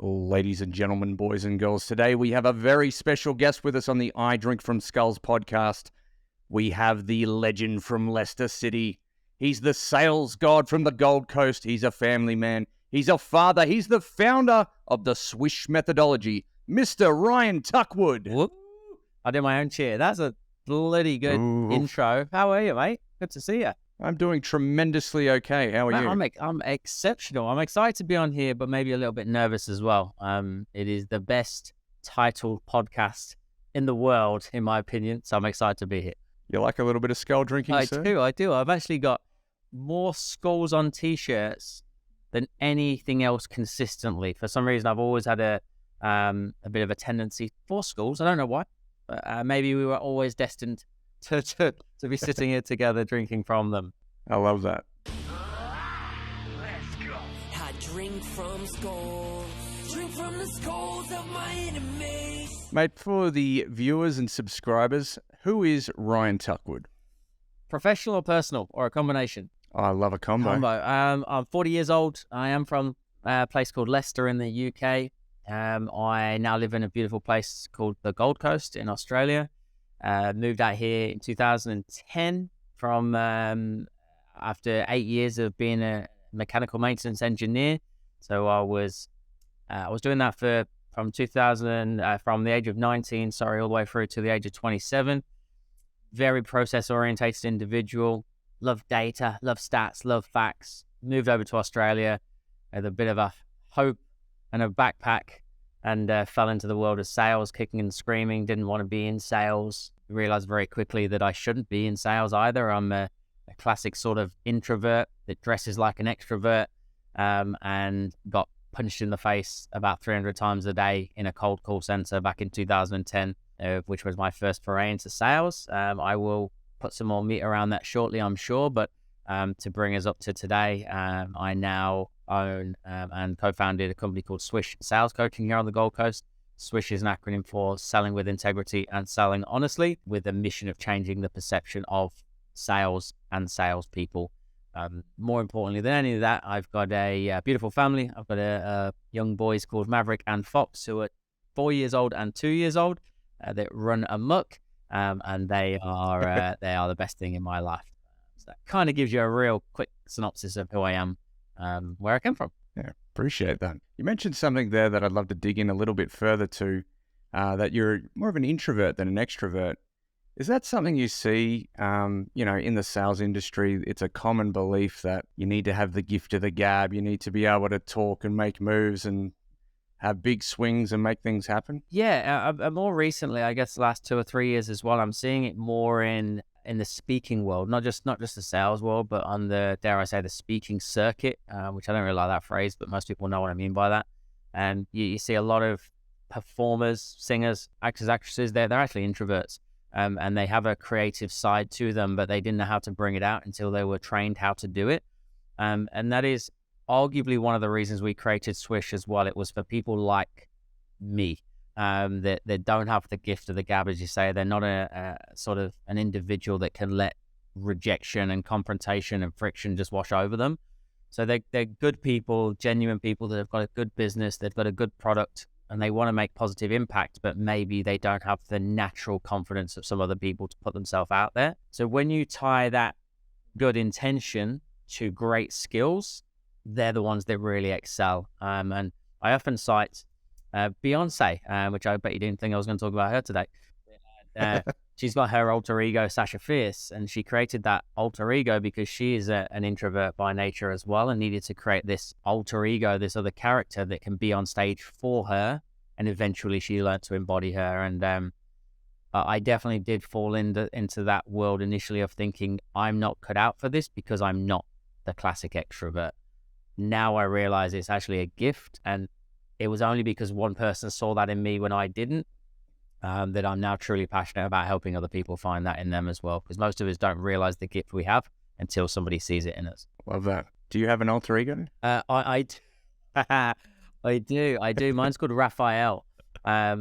Ladies and gentlemen, boys and girls, today we have a very special guest with us on the I Drink From Skulls podcast. We have the legend from Leicester City. He's the sales god from the Gold Coast. He's a family man. He's a father. He's the founder of the Swish methodology, Mr. Ryan Tuckwood. Whoop. I did my own cheer. That's a bloody good intro. How are you, mate? Good to see you. I'm doing tremendously okay. How are you? I'm exceptional. I'm excited to be on here, but maybe a little bit nervous as well. It is the best titled podcast in the world, in my opinion. So I'm excited to be here. You like a little bit of skull drinking, sir? I do. I've actually got more skulls on t-shirts than anything else consistently. For some reason, I've always had a bit of a tendency for skulls. I don't know why. But, maybe we were always destined to be sitting here together drinking from them. I love that. Let's go. I drink from skulls. Drink from the skulls of my enemies. Mate, for the viewers and subscribers, who is Ryan Tuckwood? Professional or personal, or a combination? I love a combo. I'm 40 years old. I am from a place called Leicester in the UK. I now live in a beautiful place called the Gold Coast in Australia. Moved out here in 2010 from after 8 years of being a mechanical maintenance engineer. So I was doing that from the age of 19, all the way through to the age of 27. Very process orientated individual. Love data, love stats, love facts. Moved over to Australia with a bit of a hope and a backpack, and fell into the world of sales, kicking and screaming. Didn't want to be in sales. Realized very quickly that I shouldn't be in sales either. I'm a classic sort of introvert that dresses like an extrovert, and got punched in the face about 300 times a day in a cold call center back in 2010, which was my first foray into sales. I will put some more meat around that shortly, I'm sure, but to bring us up to today, I now own and co-founded a company called Swish Sales Coaching here on the Gold Coast. Swish is an acronym for Selling with Integrity and Selling Honestly, with a mission of changing the perception of sales and salespeople. More importantly than any of that, I've got a beautiful family. I've got a young boys called Maverick and Fox, who are 4 years old and 2 years old, that run amok, and they are the best thing in my life. So that kind of gives you a real quick synopsis of who I am, where I come from. Yeah, appreciate that. You mentioned something there that I'd love to dig in a little bit further to, that you're more of an introvert than an extrovert. Is that something you see, in the sales industry? It's a common belief that you need to have the gift of the gab. You need to be able to talk and make moves and have big swings and make things happen. Yeah, more recently, I guess the last 2 or 3 years as well, I'm seeing it more in the speaking world, not just the sales world, but on the, dare I say, the speaking circuit, which I don't really like that phrase, but most people know what I mean by that. And you see a lot of performers, singers, actors, actresses, they're actually introverts. And they have a creative side to them, but they didn't know how to bring it out until they were trained how to do it. And that is arguably one of the reasons we created Swish as well. It was for people like me, that don't have the gift of the gab, as you say. They're not a sort of an individual that can let rejection and confrontation and friction just wash over them. So they're good people, genuine people that have got a good business, they've got a good product, and they want to make positive impact, but maybe they don't have the natural confidence of some other people to put themselves out there. So when you tie that good intention to great skills, they're the ones that really excel. And I often cite Beyonce, which I bet you didn't think I was going to talk about her today. She's got her alter ego, Sasha Fierce, and she created that alter ego because she is an introvert by nature as well, and needed to create this alter ego, this other character that can be on stage for her, and eventually she learned to embody her. And I definitely did fall into that world initially of thinking, I'm not cut out for this because I'm not the classic extrovert. Now I realize it's actually a gift, and it was only because one person saw that in me when I didn't, that I'm now truly passionate about helping other people find that in them as well, because most of us don't realize the gift we have until somebody sees it in us. Love that. Do you have an alter ego? I do. Mine's called Raphael. I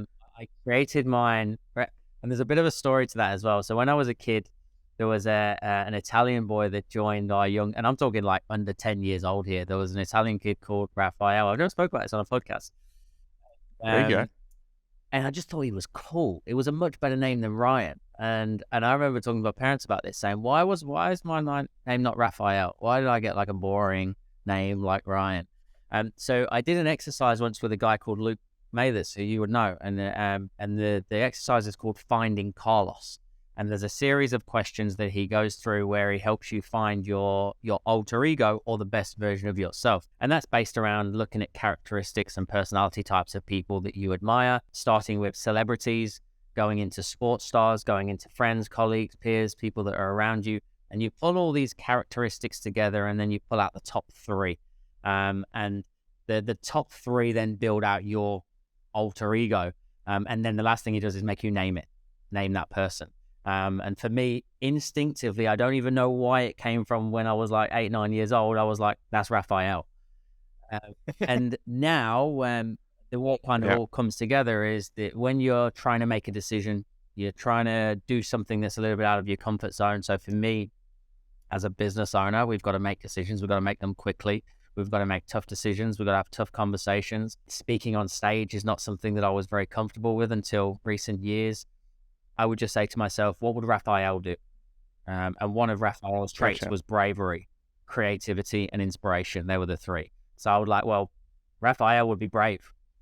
created mine, and there's a bit of a story to that as well. So when I was a kid, there was an Italian boy that joined our young, and I'm talking like under 10 years old here. There was an Italian kid called Raphael. I've never spoke about this on a podcast. There you go. And I just thought he was cool. It was a much better name than Ryan. And I remember talking to my parents about this, saying, why is my name not Raphael? Why did I get like a boring name like Ryan? So I did an exercise once with a guy called Luke Mathers, who you would know, and the exercise is called Finding Carlos. And there's a series of questions that he goes through where he helps you find your alter ego or the best version of yourself. And that's based around looking at characteristics and personality types of people that you admire, starting with celebrities, going into sports stars, going into friends, colleagues, peers, people that are around you. And you pull all these characteristics together, and then you pull out the top three. And the top three then build out your alter ego. And then the last thing he does is make you name that person. And for me, instinctively, I don't even know why it came from when I was like 8, 9 years old. I was like, that's Raphael. And now what kind of all comes together is that when you're trying to make a decision, you're trying to do something that's a little bit out of your comfort zone. So for me, as a business owner, we've got to make decisions. We've got to make them quickly. We've got to make tough decisions. We've got to have tough conversations. Speaking on stage is not something that I was very comfortable with until recent years. I would just say to myself, what would Raphael do? And one of Raphael's traits was bravery, creativity, and inspiration. They were the three. So I would like, well, Raphael would be brave.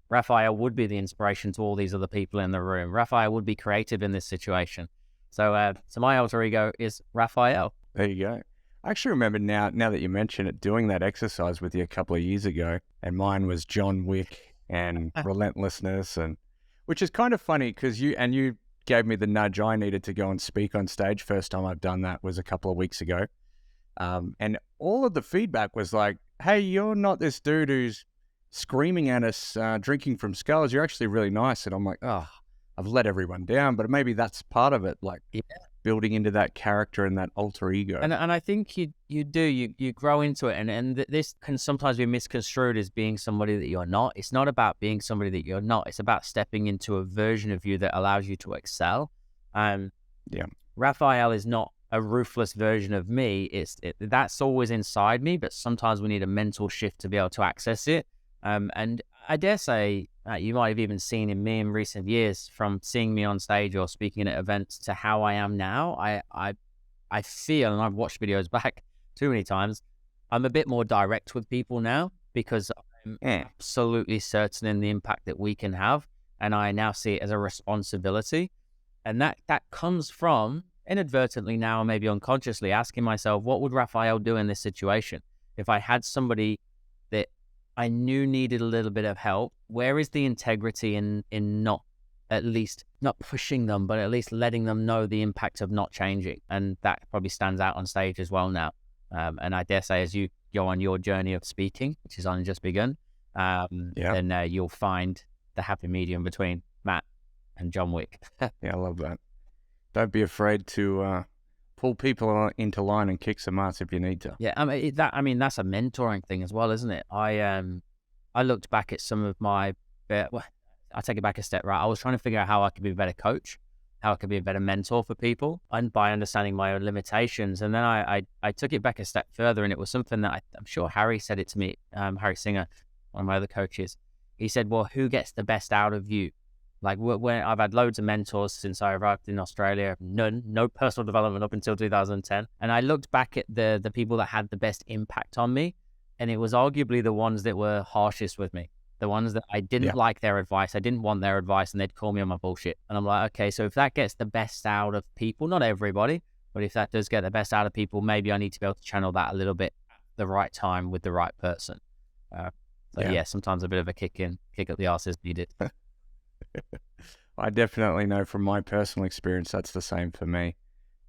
Raphael would be the inspiration to all these other people in the room. Raphael would be creative in this situation. So my alter ego is Raphael. There you go. I actually remember now that you mention it, doing that exercise with you a couple of years ago, and mine was John Wick and relentlessness, and which is kind of funny because you gave me the nudge I needed to go and speak on stage. First time I've done that was a couple of weeks ago. And all of the feedback was like, hey, you're not this dude who's screaming at us, drinking from skulls. You're actually really nice. And I'm like, oh, I've let everyone down. But maybe that's part of it, like building into that character and that alter ego. And I think you grow into it. And this can sometimes be misconstrued as being somebody that you're not. It's not about being somebody that you're not. It's about stepping into a version of you that allows you to excel. Raphael is not a ruthless version of me. That's always inside me, but sometimes we need a mental shift to be able to access it. And I dare say you might have even seen in me in recent years, from seeing me on stage or speaking at events to how I am now. I feel, and I've watched videos back too many times, I'm a bit more direct with people now because I'm absolutely certain in the impact that we can have. And I now see it as a responsibility. And that comes from inadvertently now, maybe unconsciously, asking myself, what would Raphael do in this situation? If I had somebody that I knew needed a little bit of help, where is the integrity in not at least not pushing them, but at least letting them know the impact of not changing? And that probably stands out on stage as well now. And I dare say as you go on your journey of speaking, which is only just begun, then you'll find the happy medium between Matt and John Wick. Yeah, I love that. Don't be afraid to pull people into line and kick some ass if you need to. Yeah, that's a mentoring thing as well, isn't it? I looked back at some of my, I'll take it back a step, right? I was trying to figure out how I could be a better coach, how I could be a better mentor for people, and by understanding my own limitations. And then I took it back a step further, and it was something that I'm sure Harry said it to me, Harry Singer, one of my other coaches. He said, well, who gets the best out of you? Like, when I've had loads of mentors since I arrived in Australia, no personal development up until 2010. And I looked back at the people that had the best impact on me, and it was arguably the ones that were harshest with me, the ones that I didn't like their advice. I didn't want their advice, and they'd call me on my bullshit. And I'm like, okay, so if that gets the best out of people, not everybody, but if that does get the best out of people, maybe I need to be able to channel that a little bit at the right time with the right person. Sometimes a bit of a kick up the arse is needed. I definitely know from my personal experience that's the same for me.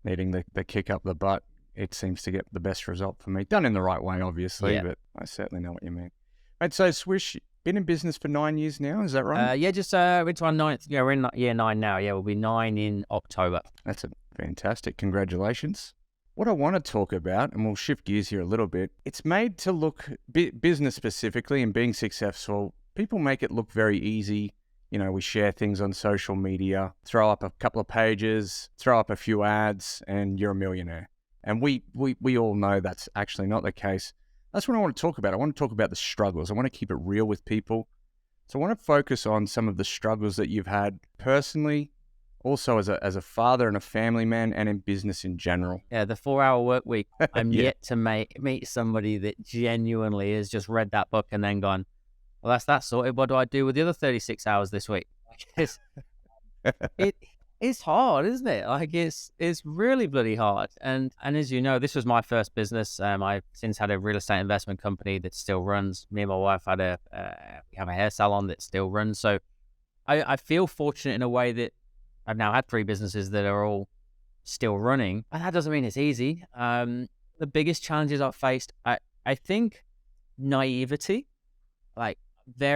Needing the kick up the butt, it seems to get the best result for me. Done in the right way, obviously, but I certainly know what you mean. And so, Swish, been in business for 9 years now, is that right? Just into our 9th. Yeah, we're in year 9 now. Yeah, we'll be 9 in October. That's fantastic. Congratulations. What I want to talk about, and we'll shift gears here a little bit, it's made to look, business specifically and being successful, people make it look very easy. You know, we share things on social media, throw up a couple of pages, throw up a few ads, and you're a millionaire. And we all know that's actually not the case. That's what I want to talk about. I want to talk about the struggles. I want to keep it real with people. So I want to focus on some of the struggles that you've had personally, also as a father and a family man, and in business in general. Yeah, the 4-hour work week. I'm Yeah. yet to meet somebody that genuinely has just read that book and then gone, well, that's that sorted. What do I do with the other 36 hours this week? It's hard, isn't it? Like it's really bloody hard. And as you know, this was my first business. I've since had a real estate investment company that still runs. Me and my wife had we have a hair salon that still runs. So I feel fortunate in a way that I've now had 3 businesses that are all still running. But that doesn't mean it's easy. The biggest challenges I've faced, I think naivety, like I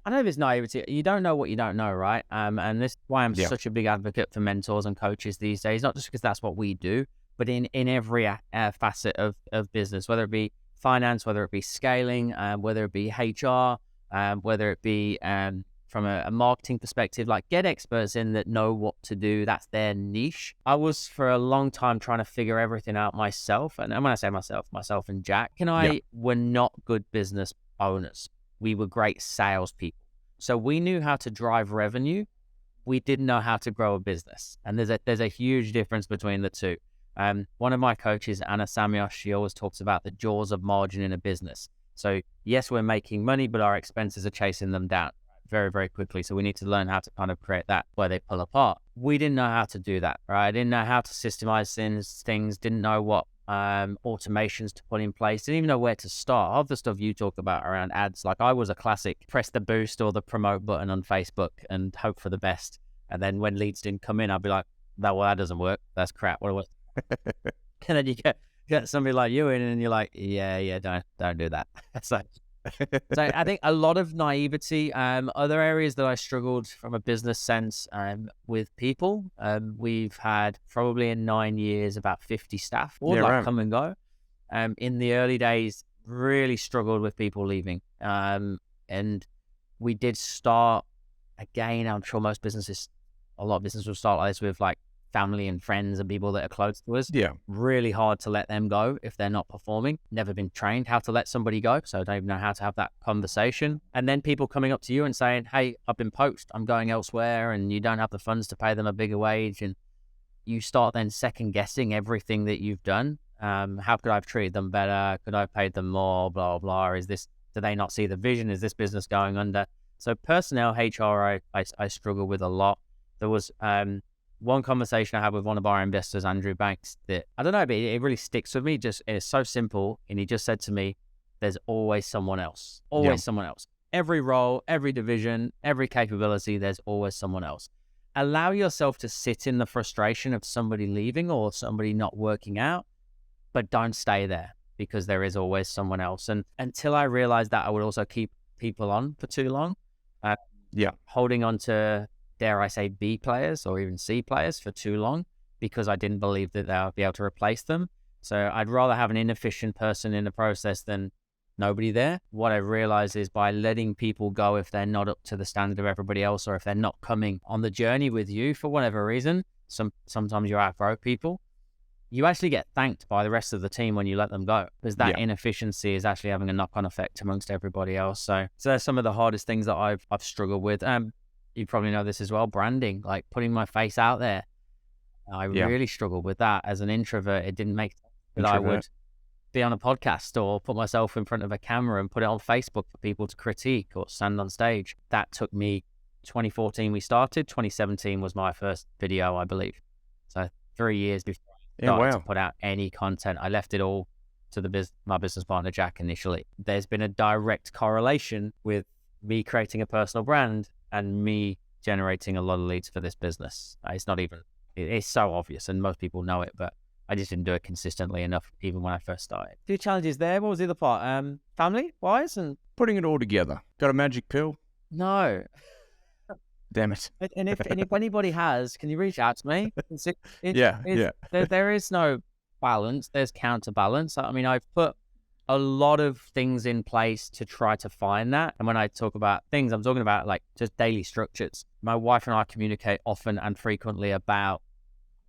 don't know if it's naivety. You don't know what you don't know, right? And this is why I'm Yeah. such a big advocate for mentors and coaches these days, not just because that's what we do, but in every facet of business, whether it be finance, whether it be scaling, whether it be HR, whether it be from a marketing perspective, like get experts in that know what to do. That's their niche. I was for a long time trying to figure everything out myself. And when I say myself and Jack and I were not good business owners. We were great salespeople. So we knew how to drive revenue. We didn't know how to grow a business. And there's a huge difference between the two. One of my coaches, Anna Samios, she always talks about the jaws of margin in a business. So yes, we're making money, but our expenses are chasing them down very, very quickly. So we need to learn how to kind of create that where they pull apart. We didn't know how to do that, right? I didn't know how to systemize things, didn't know what automations to put in place, didn't even know where to start. All the stuff you talk about around ads, like I was a classic press the boost or the promote button on Facebook and hope for the best. And then when leads didn't come in, I'd be like, that doesn't work. That's crap. What? And then you get somebody like you in and you're like, yeah, don't do that. So I think a lot of naivety. Other areas that I struggled from a business sense with people. We've had probably in 9 years about 50 staff, all come and go. In the early days, really struggled with people leaving. And we did start again. I'm sure a lot of businesses will start like this with like family and friends and people that are close to us. Yeah. Really hard to let them go if they're not performing. Never been trained how to let somebody go, so I don't even know how to have that conversation. And then people coming up to you and saying, hey, I've been poached, I'm going elsewhere, and you don't have the funds to pay them a bigger wage. And you start then second guessing everything that you've done. How could I have treated them better? Could I have paid them more? Blah, blah, blah. Do they not see the vision? Is this business going under? So personnel, HR, I struggle with a lot. There was one conversation I had with one of our investors, Andrew Banks, that I don't know, but it really sticks with me. It's so simple. And he just said to me, there's always someone else, someone else. Every role, every division, every capability, there's always someone else. Allow yourself to sit in the frustration of somebody leaving or somebody not working out, but don't stay there because there is always someone else. And until I realized that, I would also keep people on for too long. Holding on to, dare I say, B players or even C players for too long because I didn't believe that I would be able to replace them. So I'd rather have an inefficient person in the process than nobody there. What I realized is by letting people go if they're not up to the standard of everybody else or if they're not coming on the journey with you for whatever reason, sometimes you outgrow people, you actually get thanked by the rest of the team when you let them go because that inefficiency is actually having a knock-on effect amongst everybody else. So that's some of the hardest things that I've struggled with. You probably know this as well, branding, like putting my face out there. I really struggled with that as an introvert. It didn't make sense that I would be on a podcast or put myself in front of a camera and put it on Facebook for people to critique or stand on stage. That took me 2014 we started, 2017 was my first video, I believe. So 3 years before I started to put out any content. I left it all to my business partner, Jack, initially. There's been a direct correlation with me creating a personal brand and me generating a lot of leads for this business. It's so obvious and most people know it, but I just didn't do it consistently enough even when I first started. 2 challenges there. What was the other part? Family-wise and... Putting it all together. Got a magic pill? No. Damn it. And if anybody has, can you reach out to me? There is no balance. There's counterbalance. I mean, I've put a lot of things in place to try to find that. And when I talk about things, I'm talking about like just daily structures. My wife and I communicate often and frequently about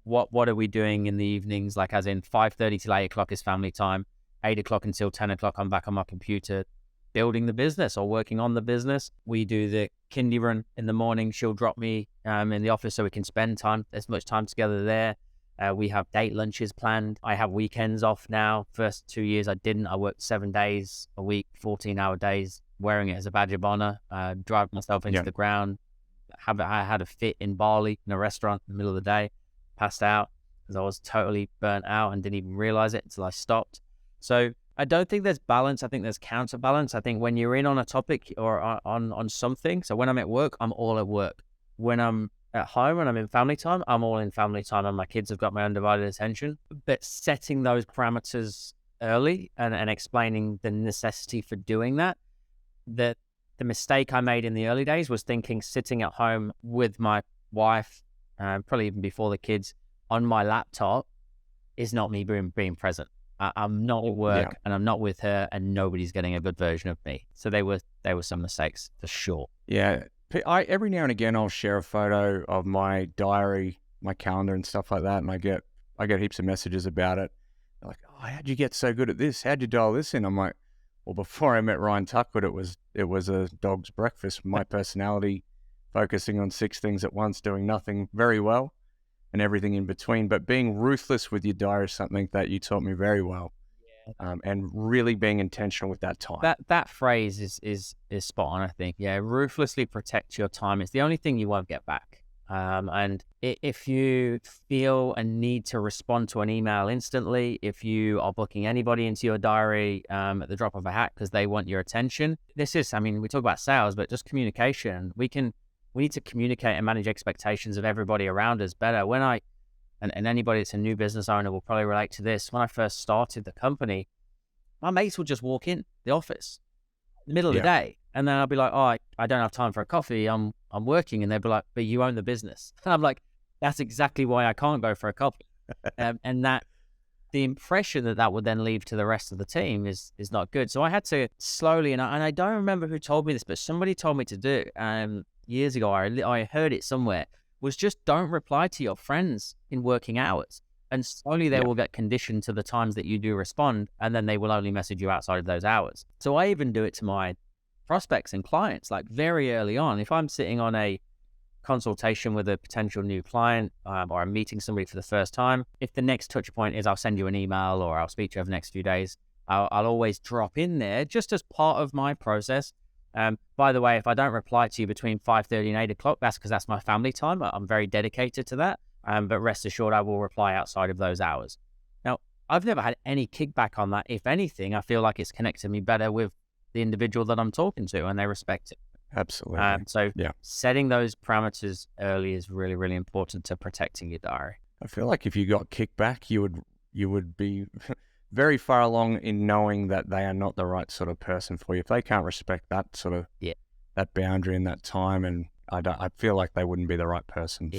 what are we doing in the evenings, like as in 5:30 till 8 o'clock is family time, 8 o'clock until 10 o'clock I'm back on my computer building the business or working on the business. We do the kindy run in the morning. She'll drop me in the office so we can spend as much time together there. We have date lunches planned. I have weekends off now. First 2 years I didn't. I worked 7 days a week, 14-hour days, wearing it as a badge of honor, drive myself into the ground. I had a fit in Bali in a restaurant in the middle of the day, passed out because I was totally burnt out and didn't even realize it until I stopped. So I don't think there's balance. I think there's counterbalance. I think when you're in on a topic or on something, so when I'm at work, I'm all at work. When I'm at home and I'm in family time, I'm all in family time, and my kids have got my undivided attention. But setting those parameters early and explaining the necessity for doing that, the mistake I made in the early days was thinking sitting at home with my wife, probably even before the kids, on my laptop is not me being present. I'm not at work and I'm not with her, and nobody's getting a good version of me. So they were some mistakes for sure. Yeah. Every now and again, I'll share a photo of my diary, my calendar and stuff like that. And I get heaps of messages about it. They're like, oh, how'd you get so good at this? How'd you dial this in? I'm like, well, before I met Ryan Tuckwood, it was a dog's breakfast. My personality, focusing on 6 things at once, doing nothing very well, and everything in between. But being ruthless with your diary is something that you taught me very well, and really being intentional with that time. That phrase is spot on, I think. Yeah, ruthlessly protect your time. It's the only thing you won't get back. And if you feel a need to respond to an email instantly, if you are booking anybody into your diary at the drop of a hat because they want your attention, we talk about sales, but just communication. We need to communicate and manage expectations of everybody around us better. And anybody that's a new business owner will probably relate to this. When I first started the company, my mates would just walk in the office in the middle of the day. And then I'll be like, oh, I don't have time for a coffee. I'm working. And they'd be like, but you own the business. And I'm like, that's exactly why I can't go for a coffee. And that the impression that would then leave to the rest of the team is not good. So I had to slowly, and I don't remember who told me this, but somebody told me to do it years ago. I heard it somewhere, was just don't reply to your friends in working hours. And slowly they will get conditioned to the times that you do respond, and then they will only message you outside of those hours. So I even do it to my prospects and clients, like very early on. If I'm sitting on a consultation with a potential new client, or I'm meeting somebody for the first time, if the next touch point is I'll send you an email or I'll speak to you over the next few days, I'll always drop in there just as part of my process. By the way, if I don't reply to you between 5:30 and 8 o'clock, that's because that's my family time. I'm very dedicated to that. But rest assured, I will reply outside of those hours. Now, I've never had any kickback on that. If anything, I feel like it's connected me better with the individual that I'm talking to, and they respect it. Absolutely. Setting those parameters early is really, really important to protecting your diary. I feel like if you got kickback, you would be very far along in knowing that they are not the right sort of person for you. If they can't respect that sort of that boundary and that time, and I feel like they wouldn't be the right person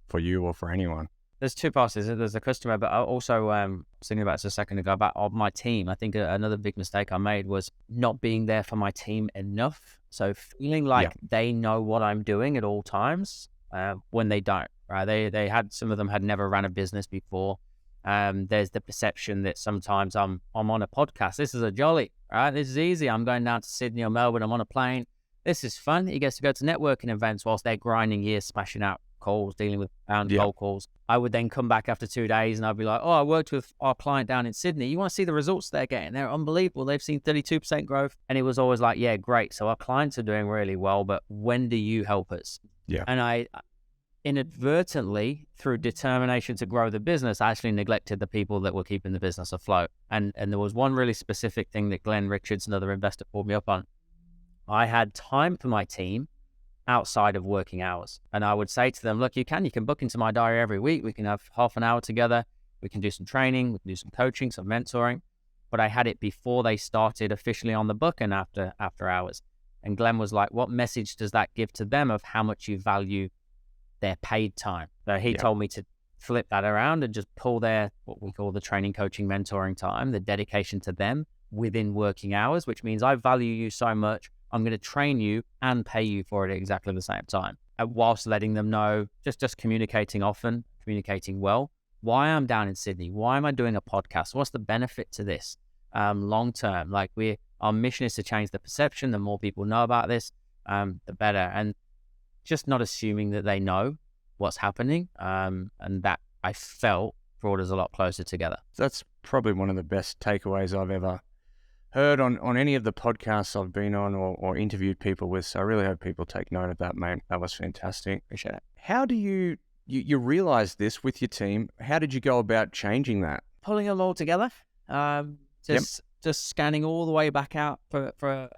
for you or for anyone. There's 2 parts. There's a customer, but I also thinking about this a second ago about my team. I think another big mistake I made was not being there for my team enough. So feeling like they know what I'm doing at all times when they don't. Right? Some of them had never run a business before. There's the perception that sometimes I'm on a podcast. This is a jolly, right? This is easy. I'm going down to Sydney or Melbourne. I'm on a plane. This is fun. He gets to go to networking events whilst they're grinding years, smashing out calls, dealing with cold calls. I would then come back after 2 days and I'd be like, oh, I worked with our client down in Sydney. You want to see the results they're getting? They're unbelievable. They've seen 32% growth. And it was always like, yeah, great. So our clients are doing really well, but when do you help us? Yeah. And I inadvertently, through determination to grow the business, I actually neglected the people that were keeping the business afloat. And there was one really specific thing that Glenn Richards, another investor, pulled me up on. I had time for my team outside of working hours. And I would say to them, look, you can book into my diary every week. We can have half an hour together. We can do some training. We can do some coaching, some mentoring. But I had it before they started officially on the book and after hours. And Glenn was like, what message does that give to them of how much you value their paid time? So he told me to flip that around and just pull their, what we call the training, coaching, mentoring time, the dedication to them within working hours, which means I value you so much. I'm going to train you and pay you for it at exactly the same time. And whilst letting them know, just communicating often, communicating well, why I'm down in Sydney, why am I doing a podcast? What's the benefit to this long term? Like we're Our mission is to change the perception. The more people know about this, the better. And just not assuming that they know what's happening. And that I felt brought us a lot closer together. That's probably one of the best takeaways I've ever heard on any of the podcasts I've been on or interviewed people with. So I really hope people take note of that, mate. That was fantastic. Appreciate it. How do you realize this with your team? How did you go about changing that? Pulling them all together. Just scanning all the way back out for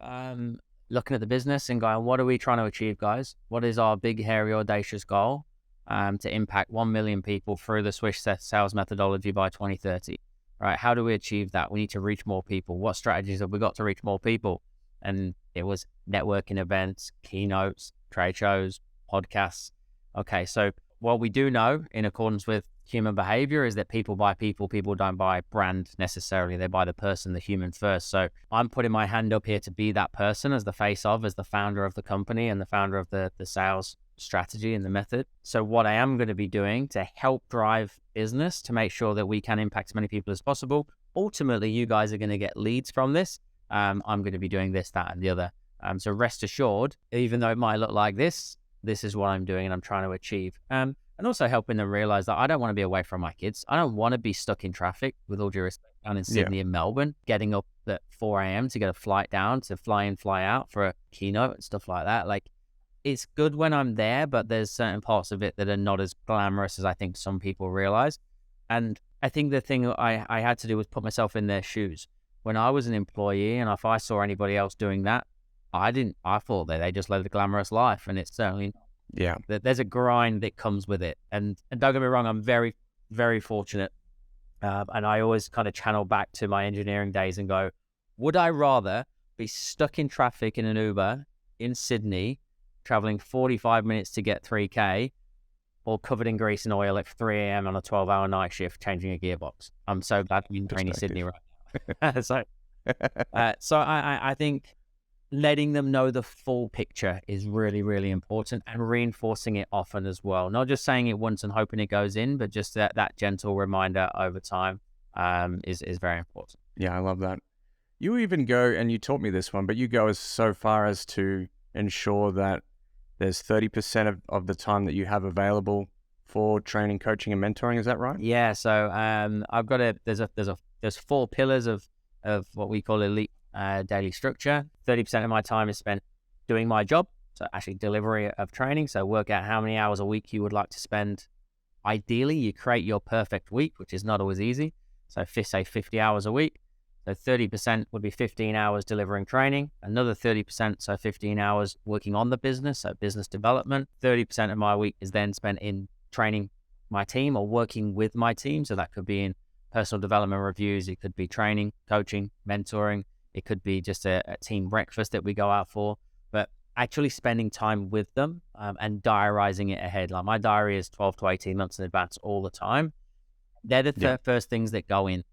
looking at the business and going, what are we trying to achieve, guys? What is our big, hairy, audacious goal to impact 1 million people through the Swish sales methodology by 2030? Right? How do we achieve that? We need to reach more people. What strategies have we got to reach more people? And it was networking events, keynotes, trade shows, podcasts. Okay, so what we do know in accordance with human behavior is that people buy people. People don't buy brand necessarily. They buy the person, the human first. So I'm putting my hand up here to be that person as the face of, as the founder of the company and the founder of the sales strategy and the method. So what I am going to be doing to help drive business to make sure that we can impact as many people as possible. Ultimately, you guys are going to get leads from this. I'm going to be doing this, that, and the other. So rest assured, even though it might look like this is what I'm doing and I'm trying to achieve. And also helping them realize that I don't want to be away from my kids. I don't want to be stuck in traffic, with all due respect, down in Sydney and Melbourne, getting up at 4 a.m. to get a flight down, to fly in, fly out for a keynote and stuff like that. Like, it's good when I'm there, but there's certain parts of it that are not as glamorous as I think some people realize. And I think the thing I had to do was put myself in their shoes. When I was an employee, and if I saw anybody else doing that, I thought that they just led a glamorous life, and it's certainly there's a grind that comes with it. And don't get me wrong, I'm very, very fortunate. And I always kind of channel back to my engineering days and go, would I rather be stuck in traffic in an Uber in Sydney, traveling 45 minutes to get 3K, or covered in grease and oil at 3 a.m. on a 12-hour night shift changing a gearbox? I'm so glad I'm in rainy Sydney right now. So I think letting them know the full picture is really, really important, and reinforcing it often as well. Not just saying it once and hoping it goes in, but just that gentle reminder over time is very important. Yeah, I love that. You even go, and you taught me this one, but you go as so far as to ensure that there's 30% of the time that you have available for training, coaching, and mentoring. Is that right? Yeah. So I've got there's 4 pillars of what we call elite daily structure. 30% of my time is spent doing my job, so actually delivery of training. So work out how many hours a week you would like to spend. Ideally, you create your perfect week, which is not always easy. So say 50 hours a week. So 30% would be 15 hours delivering training, another 30%, so 15 hours working on the business, so business development. 30% of my week is then spent in training my team or working with my team. So that could be in personal development reviews. It could be training, coaching, mentoring. It could be just a team breakfast that we go out for, but actually spending time with them and diarizing it ahead. Like, my diary is 12 to 18 months in advance all the time. They're the first things that go in.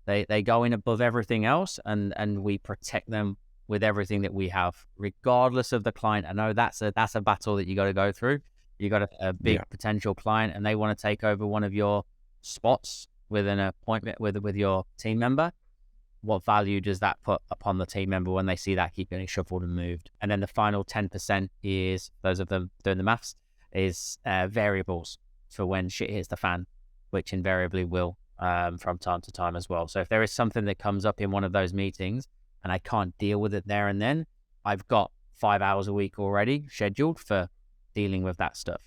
They go in above everything else, and we protect them with everything that we have, regardless of the client. I know that's a battle that you got to go through. You got a big potential client, and they want to take over one of your spots with an appointment with your team member. What value does that put upon the team member when they see that keep getting shuffled and moved? And then the final 10% is, those of them doing the maths, is variables for when shit hits the fan, which invariably will from time to time as well. So if there is something that comes up in one of those meetings and I can't deal with it there and then, I've got 5 hours a week already scheduled for dealing with that stuff.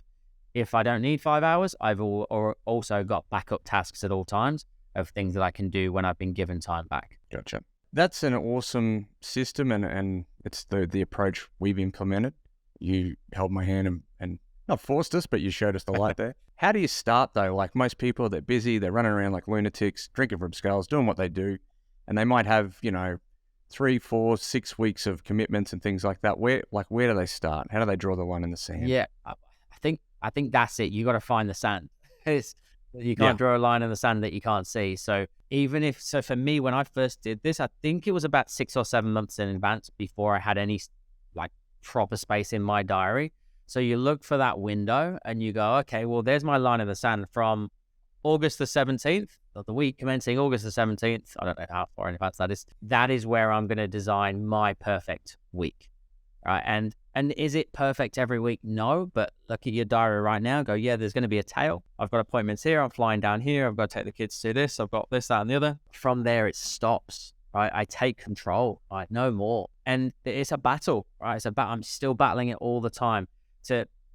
If I don't need 5 hours, I've also got backup tasks at all times of things that I can do when I've been given time back. Gotcha. That's an awesome system, and it's the approach we've implemented. You held my hand and not forced us, but you showed us the light there. How do you start though? Like, most people, they're busy, they're running around like lunatics, drinking from skulls, doing what they do, and they might have, 3, 4, 6 weeks of commitments and things like that. Where do they start? How do they draw the line in the sand? Yeah, I think that's it. You got to find the sand. You can't draw a line in the sand that you can't see. So for me, when I first did this, I think it was about 6 or 7 months in advance before I had any like proper space in my diary. So you look for that window and you go, okay, well, there's my line in the sand from August the 17th the week commencing August the 17th, I don't know how far in advance that is where I'm going to design my perfect week. Right. And is it perfect every week? No, but look at your diary right now. Go, yeah, there's going to be a tail. I've got appointments here. I'm flying down here. I've got to take the kids to this. I've got this, that, and the other. From there, it stops. Right. I take control. Right. No more. And it's a battle. Right. I'm still battling it all the time.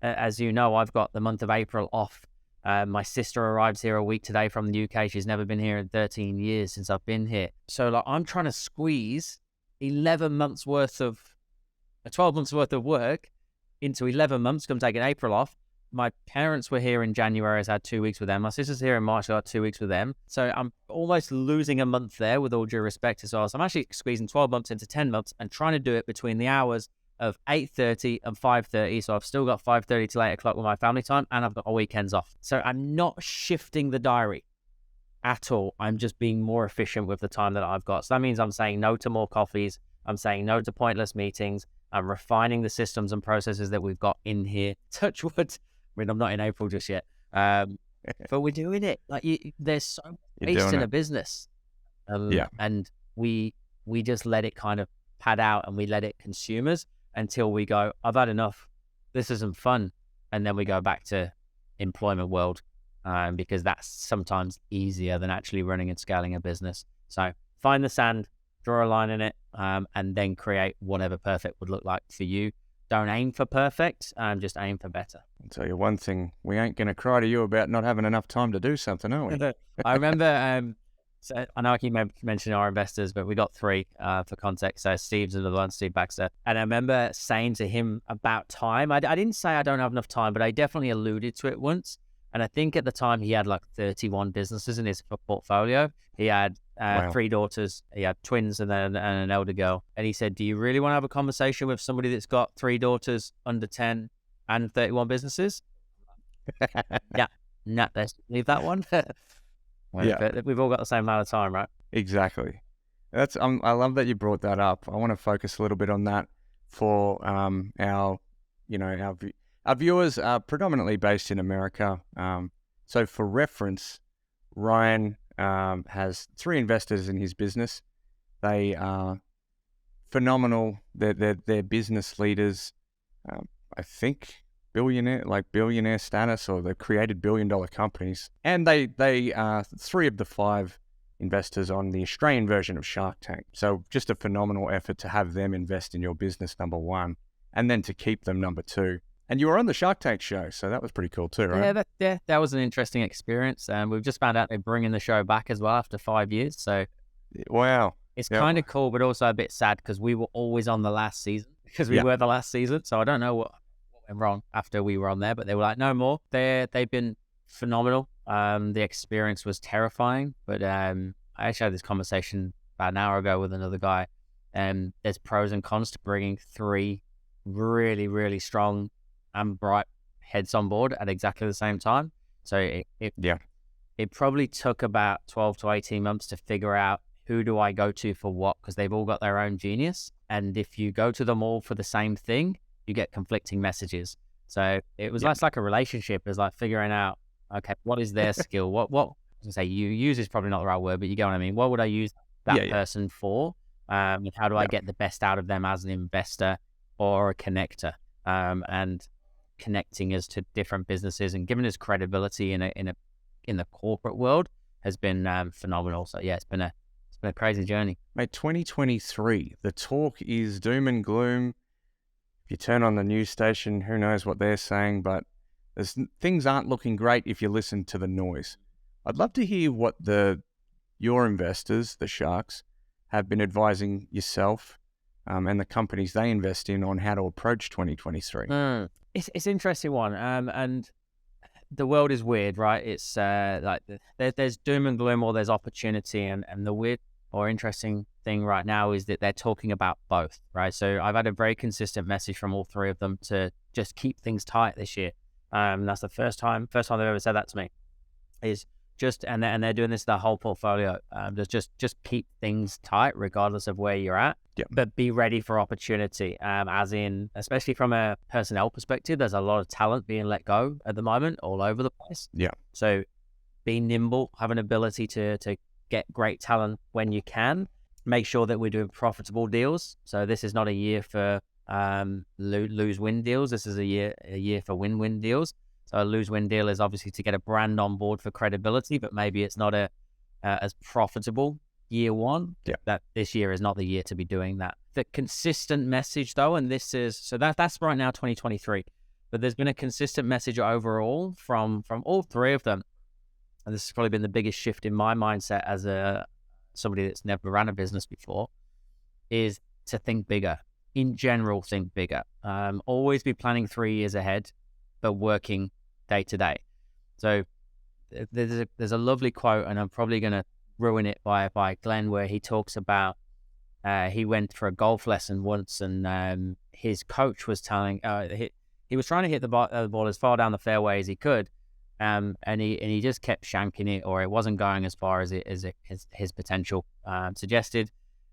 As you know, I've got the month of April off. My sister arrives here a week today from the UK. She's never been here in 13 years since I've been here. So like, I'm trying to squeeze 11 months worth of 12 months worth of work into 11 months. I'm taking April off. My parents were here in January. I had 2 weeks with them. My sister's here in March. I got 2 weeks with them. So I'm almost losing a month there, with all due respect as well. So I'm actually squeezing 12 months into 10 months and trying to do it between the hours of 8:30 and 5:30. So I've still got 5:30 till 8 o'clock with my family time, and I've got my weekends off. So I'm not shifting the diary at all. I'm just being more efficient with the time that I've got. So that means I'm saying no to more coffees. I'm saying no to pointless meetings. I'm refining the systems and processes that we've got in here. Touch wood. I mean, I'm not in April just yet, but we're doing it. Like, there's so much waste in a business, and we just let it kind of pad out, and we let it consume us until we go, I've had enough. This isn't fun, and then we go back to employment world, because that's sometimes easier than actually running and scaling a business. So find the sand, draw a line in it, and then create whatever perfect would look like for you. Don't aim for perfect, just aim for better. I'll tell you one thing, we ain't going to cry to you about not having enough time to do something, are we? I remember, so I know I keep mentioning our investors, but we got 3 for context. So Steve's another one, Steve Baxter. And I remember saying to him about time. I didn't say I don't have enough time, but I definitely alluded to it once. And I think at the time he had like 31 businesses in his portfolio. He had 3 daughters. He had twins and then an elder girl. And he said, do you really want to have a conversation with somebody that's got 3 daughters, under 10 and 31 businesses? Yeah. No, let's leave that one. But we've all got the same amount of time, right? Exactly. I love that you brought that up. I want to focus a little bit on that for our viewers are predominantly based in America. So for reference, Ryan has 3 investors in his business. They are phenomenal. They're business leaders. I think billionaire status, or they've created billion-dollar companies. And they are 3 of the 5 investors on the Australian version of Shark Tank. So just a phenomenal effort to have them invest in your business, number 1, and then to keep them, number 2. And you were on the Shark Tank show, so that was pretty cool too, right? That was an interesting experience. And we've just found out they're bringing the show back as well after 5 years. So wow, it's kind of cool, but also a bit sad because we were always on the last season, were the last season. So I don't know what went wrong after we were on there, but they were like, no more. They've been phenomenal. The experience was terrifying, but I actually had this conversation about an hour ago with another guy. There's pros and cons to bringing 3 really, really strong and bright heads on board at exactly the same time. So it probably took about 12 to 18 months to figure out who do I go to for what, because they've all got their own genius. And if you go to them all for the same thing, you get conflicting messages. So it was like a relationship. It's like figuring out, okay, what is their skill? What I was gonna say, you use is probably not the right word, but you get what I mean. What would I use that person for? And how do I get the best out of them as an investor or a connector? And connecting us to different businesses and giving us credibility in the corporate world has been phenomenal. So it's been a crazy journey. Mate, 2023, the talk is doom and gloom. If you turn on the news station, who knows what they're saying, but things aren't looking great if you listen to the noise. I'd love to hear what your investors, the Sharks, have been advising yourself and the companies they invest in on how to approach 2023. It's an interesting one, and the world is weird, right? It's like there's doom and gloom, or there's opportunity, and the weird or interesting thing right now is that they're talking about both, right? So I've had a very consistent message from all 3 of them to just keep things tight this year. That's the first time they've ever said that to me. Is just and they're doing this to the whole portfolio. Just keep things tight regardless of where you're at. But be ready for opportunity. As in, especially from a personnel perspective, there's a lot of talent being let go at the moment all over the place. So be nimble, have an ability to get great talent when you can. Make sure that we're doing profitable deals. So this is not a year for lose-win deals. This is a year for win-win deals. So a lose-win deal is obviously to get a brand on board for credibility, but maybe it's not as profitable year one. Yeah. That this year is not the year to be doing that. The consistent message though, and this is, so that's right now 2023, but there's been a consistent message overall from all three of them. And this has probably been the biggest shift in my mindset as somebody that's never ran a business before, is to think bigger. In general, think bigger. Always be planning 3 years ahead, but working day to day. So there's a lovely quote, and I'm probably going to ruin it by Glenn, where he talks about he went for a golf lesson once, and his coach was telling he was trying to hit the ball as far down the fairway as he could, and he just kept shanking it, or it wasn't going as far as his potential suggested.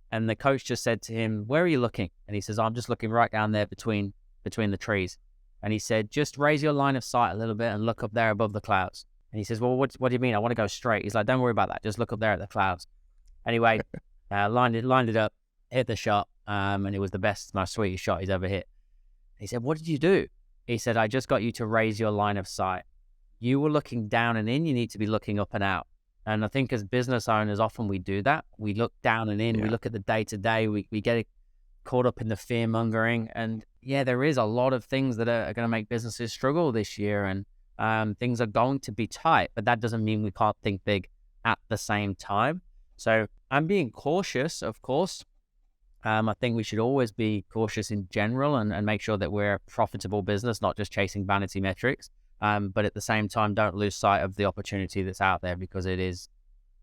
And the coach just said to him, "Where are you looking?" And he says, "I'm just looking right down there between the trees." And he said, "Just raise your line of sight a little bit and look up there above the clouds." And he says, "Well, what do you mean? I want to go straight." He's like, "Don't worry about that. Just look up there at the clouds." Anyway, lined it up, hit the shot, and it was the best, most sweetest shot he's ever hit. He said, "What did you do?" He said, "I just got you to raise your line of sight. You were looking down and in. You need to be looking up and out." And I think as business owners, often we do that. We look down and in. Yeah. We look at the day-to-day. We get caught up in the fear-mongering. And yeah, there is a lot of things that are going to make businesses struggle this year. And things are going to be tight. But that doesn't mean we can't think big at the same time. So I'm being cautious, of course. I think we should always be cautious in general and make sure that we're a profitable business, not just chasing vanity metrics. But at the same time, don't lose sight of the opportunity that's out there, because it is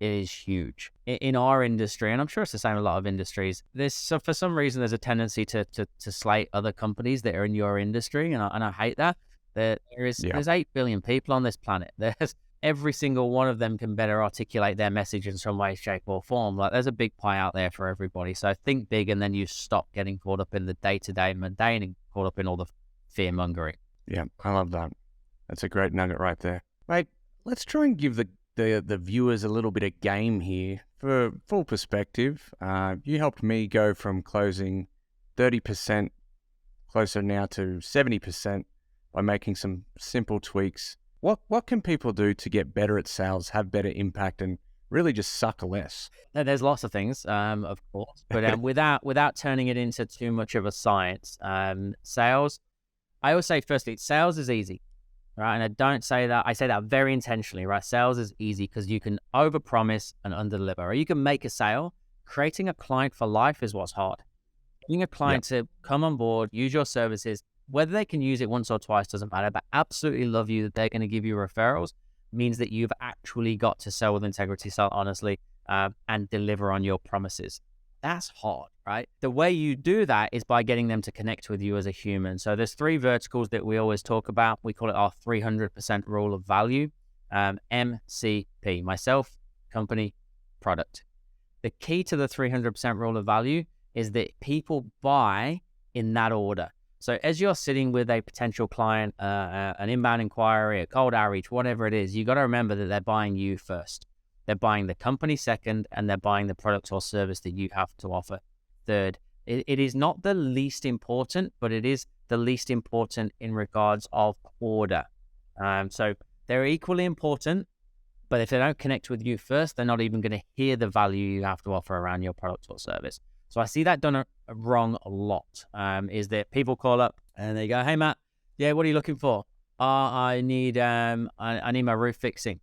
huge in our industry, and I'm sure it's the same in a lot of industries. For some reason there's a tendency to slate other companies that are in your industry, and I hate that. There's 8 billion people on this planet. There's every single one of them can better articulate their message in some way, shape, or form. Like, there's a big pie out there for everybody. So think big, and then you stop getting caught up in the day-to-day mundane and caught up in all the fear-mongering. Yeah, I love that. That's a great nugget right there. Mate, let's try and give the viewers a little bit of game here. For full perspective, you helped me go from closing 30% closer now to 70% by making some simple tweaks. What can people do to get better at sales, have better impact, and really just suck less? There's lots of things, of course, but without turning it into too much of a science. Sales, I always say, firstly, sales is easy. Right. And I don't say that. I say that very intentionally, right? Sales is easy because you can overpromise and underdeliver, or you can make a sale. Creating a client for life is what's hard. Getting a client to come on board, use your services, whether they can use it once or twice doesn't matter, but absolutely love you, that they're going to give you referrals, means that you've actually got to sell with integrity, sell honestly, and deliver on your promises. That's hard, right? The way you do that is by getting them to connect with you as a human. So there's 3 verticals that we always talk about. We call it our 300% rule of value. MCP, myself, company, product. The key to the 300% rule of value is that people buy in that order. So as you're sitting with a potential client, an inbound inquiry, a cold outreach, whatever it is, you got to remember that they're buying you first. They're buying the company second, and they're buying the product or service that you have to offer third. It is not the least important, but it is the least important in regards of order. So they're equally important, but if they don't connect with you first, they're not even going to hear the value you have to offer around your product or service. So I see that done wrong a lot, is that people call up and they go, "Hey, Matt, yeah, what are you looking for?" I need my roof fixing."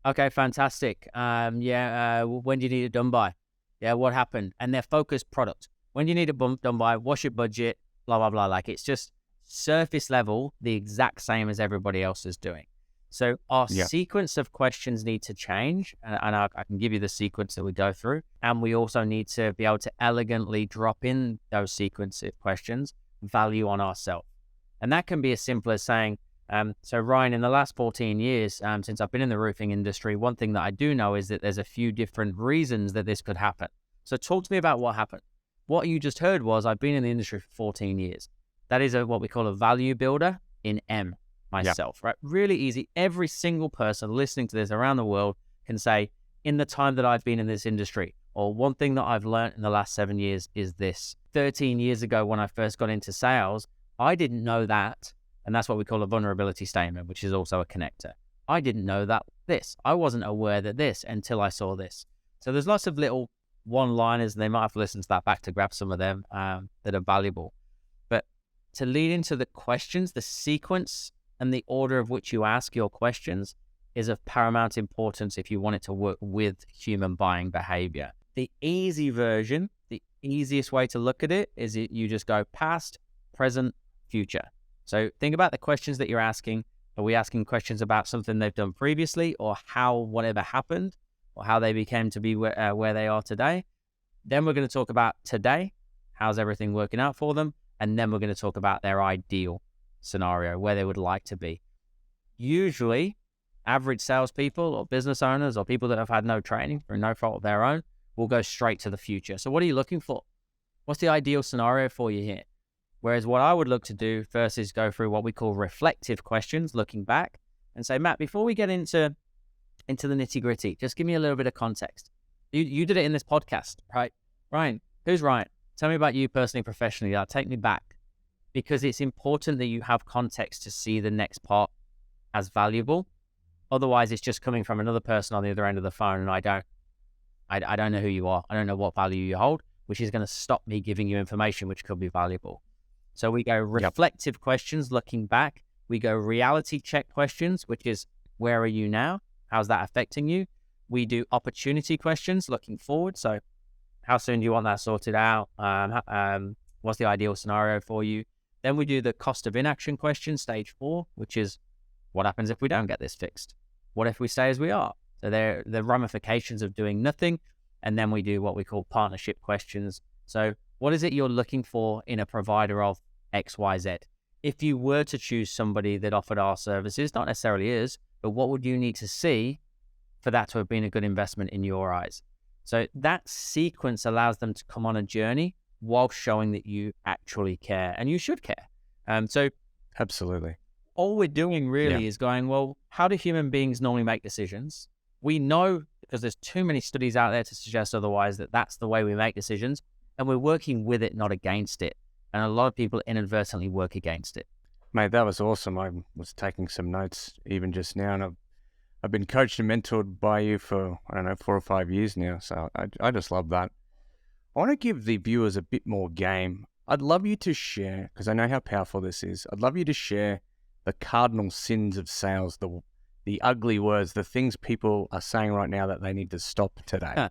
"Okay, fantastic. When do you need it done by?" "Yeah, what happened?" And their focus product. "When do you need it done by? What's your budget?" Blah, blah, blah. Like, it's just surface level, the exact same as everybody else is doing. So our sequence of questions need to change. And I can give you the sequence that we go through. And we also need to be able to elegantly drop in those sequence of questions, value on ourselves. And that can be as simple as saying, so Ryan, in the last 14 years, since I've been in the roofing industry, one thing that I do know is that there's a few different reasons that this could happen. So talk to me about what happened. What you just heard was, I've been in the industry for 14 years. That is what we call a value builder in M. myself, right? Really easy. Every single person listening to this around the world can say, in the time that I've been in this industry, or one thing that I've learned in the last 7 years is this. 13 years ago, when I first got into sales, I didn't know that. And that's what we call a vulnerability statement, which is also a connector. I didn't know that I wasn't aware that this until I saw this. So there's lots of little one-liners, and they might have to listen to that back to grab some of them that are valuable. But to lead into the questions, the sequence and the order of which you ask your questions is of paramount importance if you want it to work with human buying behavior. The easy version, the easiest way to look at it is you just go past, present, future. So think about the questions that you're asking. Are we asking questions about something they've done previously, or how whatever happened, or how they became to be where they are today? Then we're going to talk about today. How's everything working out for them? And then we're going to talk about their ideal scenario, where they would like to be. Usually, average salespeople or business owners or people that have had no training through no fault of their own will go straight to the future. So what are you looking for? What's the ideal scenario for you here? Whereas what I would look to do first is go through what we call reflective questions, looking back, and say, Matt, before we get into the nitty gritty, just give me a little bit of context. You did it in this podcast, right? Ryan, who's Ryan? Tell me about you personally, professionally. Take me back, because it's important that you have context to see the next part as valuable. Otherwise, it's just coming from another person on the other end of the phone, and I don't know who you are. I don't know what value you hold, which is going to stop me giving you information which could be valuable. So we go reflective questions, looking back. We go reality check questions, which is, where are you now? How's that affecting you? We do opportunity questions, looking forward. So how soon do you want that sorted out? What's the ideal scenario for you? Then we do the cost of inaction question, stage 4, which is, what happens if we don't get this fixed? What if we stay as we are? So they're the ramifications of doing nothing. And then we do what we call partnership questions. So what is it you're looking for in a provider of X, Y, Z? If you were to choose somebody that offered our services, not necessarily is, but what would you need to see for that to have been a good investment in your eyes? So that sequence allows them to come on a journey while showing that you actually care, and you should care. So Absolutely. all we're doing really is going, well, how do human beings normally make decisions? We know, because there's too many studies out there to suggest otherwise, that that's the way we make decisions, and we're working with it, not against it. And a lot of people inadvertently work against it. Mate, that was awesome. I was taking some notes even just now, and I've been coached and mentored by you for, 4 or 5 years now. So I just love that. I want to give the viewers a bit more game. I'd love you to share, because I know how powerful this is. I'd love you to share the cardinal sins of sales, the ugly words, the things people are saying right now that they need to stop today.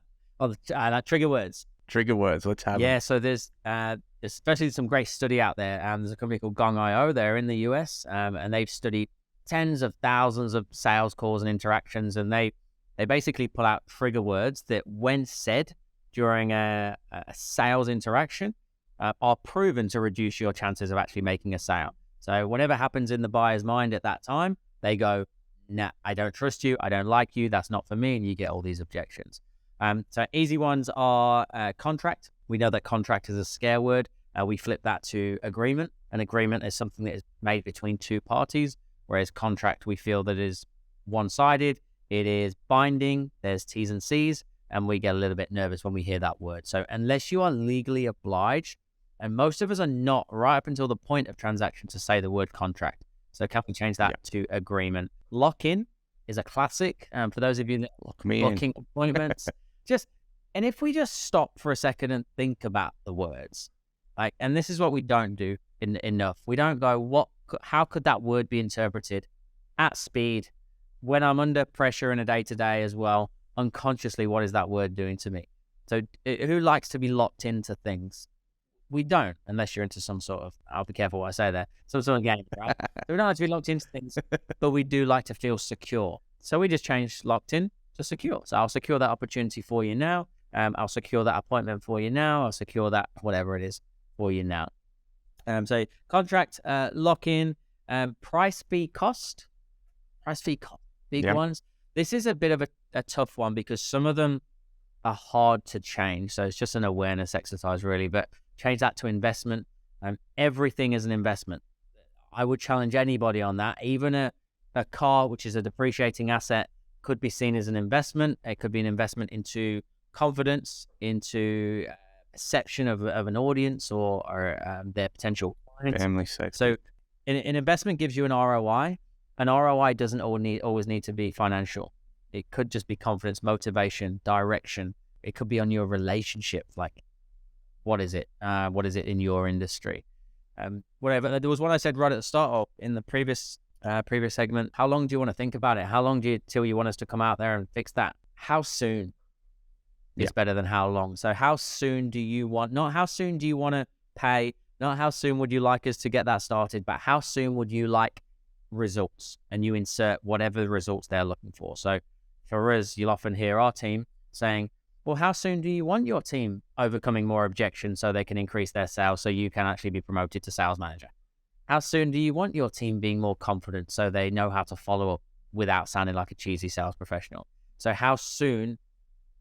Trigger words. Trigger words. Let's have it. So there's especially some great study out there. There's a company called Gong.io there in the US, and they've studied tens of thousands of sales calls and interactions, and they basically pull out trigger words that, when said during a sales interaction, are proven to reduce your chances of actually making a sale. So whatever happens in the buyer's mind at that time, they go, nah, I don't trust you, I don't like you, that's not for me, and you get all these objections. So easy ones are contract. We know that contract is a scare word. We flip that to agreement. An agreement is something that is made between two parties, whereas contract, we feel that is one-sided. It is binding. There's T's and C's, and we get a little bit nervous when we hear that word. So unless you are legally obliged, and most of us are not right up until the point of transaction to say the word contract. So can we change that to agreement? Lock-in is a classic. For those of you that booking appointments, and if we just stop for a second and think about the words, and this is what we don't do enough. We don't go, how could that word be interpreted at speed when I'm under pressure in a day-to-day as well? Unconsciously, what is that word doing to me? So who likes to be locked into things? We don't, unless you're into some sort of, I'll be careful what I say there, some sort of game, right? So we don't like to be locked into things, but we do like to feel secure. So we just change locked in to secure. So I'll secure that opportunity for you now. I'll secure that appointment for you now. I'll secure that whatever it is for you now. So contract, lock in, price fee cost, big ones. This is a bit of a tough one because some of them are hard to change. So it's just an awareness exercise really, but change that to investment. Everything is an investment. I would challenge anybody on that. Even a car, which is a depreciating asset, could be seen as an investment. It could be an investment into confidence, into perception of an audience or their potential clients. Family safety. So an investment gives you an ROI. An ROI doesn't always need to be financial. It could just be confidence, motivation, direction. It could be on your relationship. Like, what is it? What is it in your industry? Whatever. There was one I said right at the start of in the previous segment. How long do you want to think about it? How long till you want us to come out there and fix that? How soon is better than how long. So how soon do you want, not how soon do you want to pay, not how soon would you like us to get that started, but how soon would you like results? And you insert whatever results they're looking for. So for us, you'll often hear our team saying, well, how soon do you want your team overcoming more objections so they can increase their sales so you can actually be promoted to sales manager? How soon do you want your team being more confident so they know how to follow up without sounding like a cheesy sales professional? So how soon,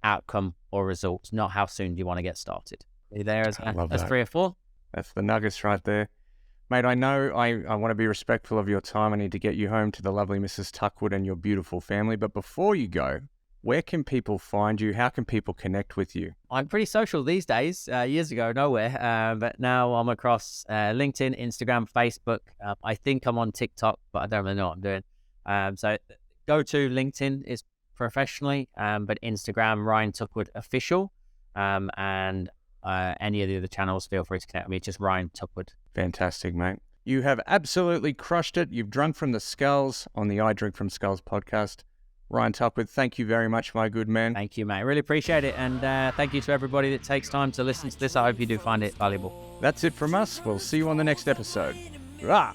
outcome or results, not how soon do you want to get started? Are you there as 3 or 4? That's the nuggets right there. Mate, I know I want to be respectful of your time. I need to get you home to the lovely Mrs. Tuckwood and your beautiful family. But before you go, where can people find you? How can people connect with you? I'm pretty social these days. Years ago, nowhere. But now I'm across LinkedIn, Instagram, Facebook. I think I'm on TikTok, but I don't really know what I'm doing. So go to LinkedIn is professionally, but Instagram, Ryan Tuckwood Official. And any of the other channels, feel free to connect with me. Just Ryan Tuckwood. Fantastic, mate. You have absolutely crushed it. You've drunk from the skulls on the I Drink from Skulls podcast. Ryan Tuckwood, thank you very much, my good man. Thank you, mate. Really appreciate it. And thank you to everybody that takes time to listen to this. I hope you do find it valuable. That's it from us. We'll see you on the next episode. Rah!